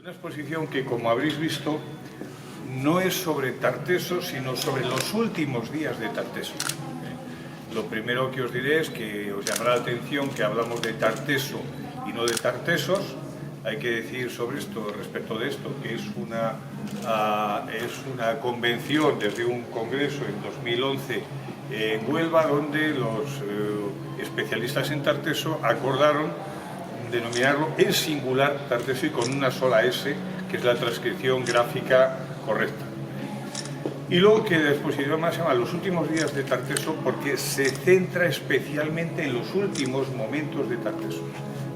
Una exposición que, como habréis visto, no es sobre Tarteso, sino sobre los últimos días de Tarteso. Lo primero que os diré es que os llamará la atención que hablamos de Tarteso y no de Tartesos. Hay que decir sobre esto, respecto de esto, que es una convención desde un congreso en 2011 en Huelva, donde los especialistas en Tarteso acordaron denominarlo en singular Tarteso y con una sola S, que es la transcripción gráfica correcta. Y luego que la exposición más se llama Los últimos días de Tarteso, porque se centra especialmente en los últimos momentos de Tarteso.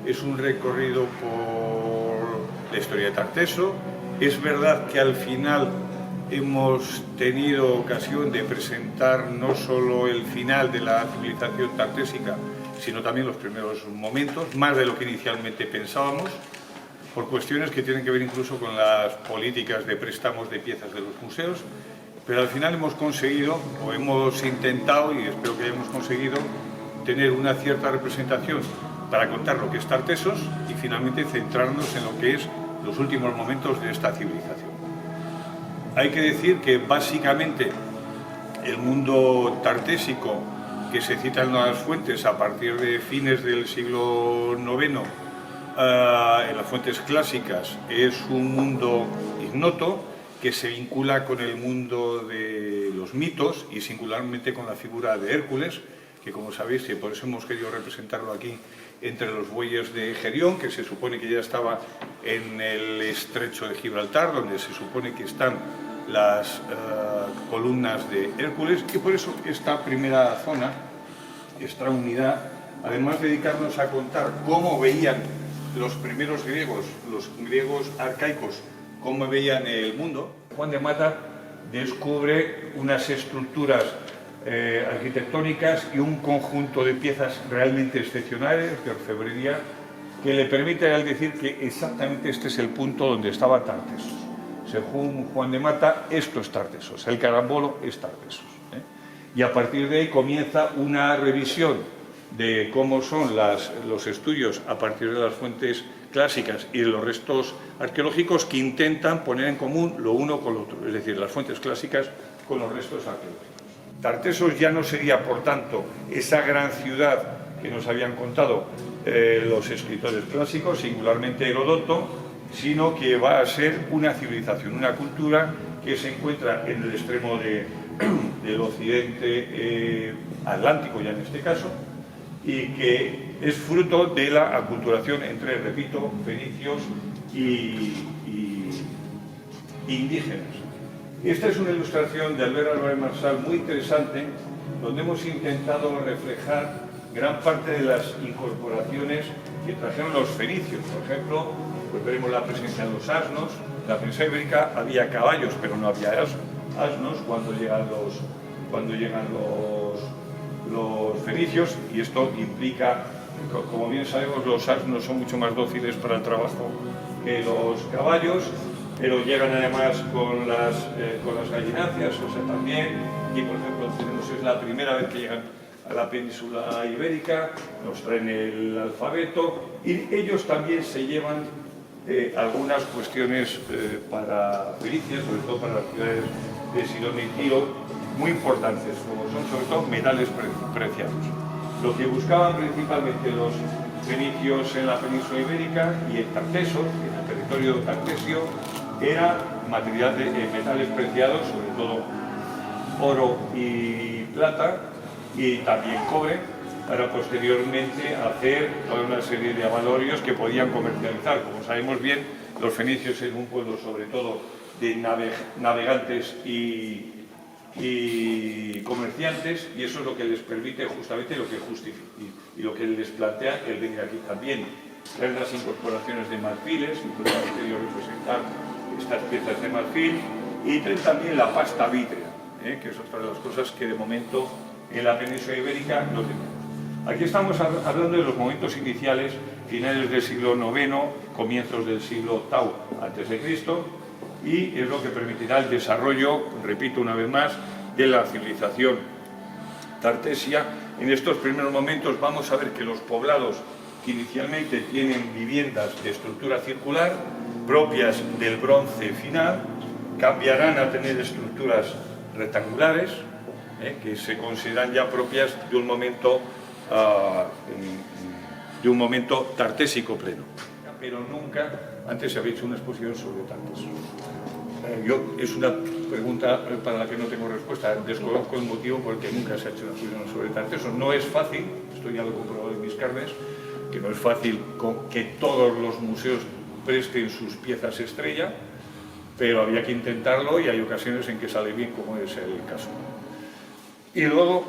Es un recorrido por la historia de Tarteso. Es verdad que al final hemos tenido ocasión de presentar no solo el final de la civilización tartésica, sino también los primeros momentos, más de lo que inicialmente pensábamos, por cuestiones que tienen que ver incluso con las políticas de préstamos de piezas de los museos, pero al final hemos conseguido, o hemos intentado, y espero que hayamos conseguido, tener una cierta representación para contar lo que es Tartesos y finalmente centrarnos en lo que es los últimos momentos de esta civilización. Hay que decir que básicamente el mundo tartésico que se cita en las fuentes a partir de fines del siglo IX, en las fuentes clásicas, es un mundo ignoto que se vincula con el mundo de los mitos y singularmente con la figura de Hércules, que como sabéis, y por eso hemos querido representarlo aquí, entre los bueyes de Gerión, que se supone que ya estaba en el estrecho de Gibraltar, donde se supone que están las columnas de Hércules, y por eso esta primera zona, esta unidad, además de dedicarnos a contar cómo veían los primeros griegos, los griegos arcaicos, cómo veían el mundo, Juan de Mata descubre unas estructuras arquitectónicas y un conjunto de piezas realmente excepcionales de orfebrería que le permite al decir que exactamente este es el punto donde estaba Tartesos. Según Juan de Mata, esto es Tartesos, el carambolo es Tartesos. Y a partir de ahí comienza una revisión de cómo son los estudios a partir de las fuentes clásicas y de los restos arqueológicos que intentan poner en común lo uno con lo otro, es decir, las fuentes clásicas con los restos arqueológicos. Tartesos ya no sería, por tanto, esa gran ciudad que nos habían contado los escritores clásicos, singularmente Heródoto, sino que va a ser una civilización, una cultura que se encuentra en el extremo del occidente atlántico, ya en este caso, y que es fruto de la aculturación entre, repito, fenicios y indígenas. Esta es una ilustración de Albert Álvarez Marsal muy interesante, donde hemos intentado reflejar gran parte de las incorporaciones que trajeron los fenicios. Por ejemplo, pues veremos la presencia de los asnos. En la península ibérica había caballos, pero no había asnos cuando llegan los fenicios, y esto implica, como bien sabemos, los asnos son mucho más dóciles para el trabajo que los caballos, pero llegan además con las gallinacias, o sea, también, y por ejemplo tenemos, es la primera vez que llegan a la península ibérica, nos traen el alfabeto, y ellos también se llevan algunas cuestiones para Fenicia, sobre todo para las ciudades de Sidón y Tiro, muy importantes, como son sobre todo metales preciados. Lo que buscaban principalmente los fenicios en la península ibérica y en Tartesos, en el territorio tartesio, era material de metales preciados, sobre todo oro y plata, y también cobre, para posteriormente hacer toda una serie de avalorios que podían comercializar. Como sabemos bien, los fenicios eran un pueblo sobre todo de navegantes y comerciantes, y eso es lo que les permite justamente lo que justifica y lo que les plantea el venir aquí también. Traen las incorporaciones de marfiles, incluso han querido representar estas piezas de marfil, y traen también la pasta vítrea, que es otra de las cosas que de momento en la península ibérica no tenemos. Aquí estamos hablando de los momentos iniciales, finales del siglo IX, comienzos del siglo VIII a.C., y es lo que permitirá el desarrollo, repito una vez más, de la civilización tartesia. En estos primeros momentos vamos a ver que los poblados que inicialmente tienen viviendas de estructura circular, propias del bronce final, cambiarán a tener estructuras rectangulares, que se consideran ya propias de un momento tartésico pleno. Pero nunca antes se había hecho una exposición sobre Tarteso. Es una pregunta para la que no tengo respuesta. Desconozco el motivo por el que nunca se ha hecho una exposición sobre Tarteso. No es fácil, esto ya lo he comprobado en mis carnes, que no es fácil que todos los museos presten sus piezas estrella, pero había que intentarlo y hay ocasiones en que sale bien, como es el caso. Y luego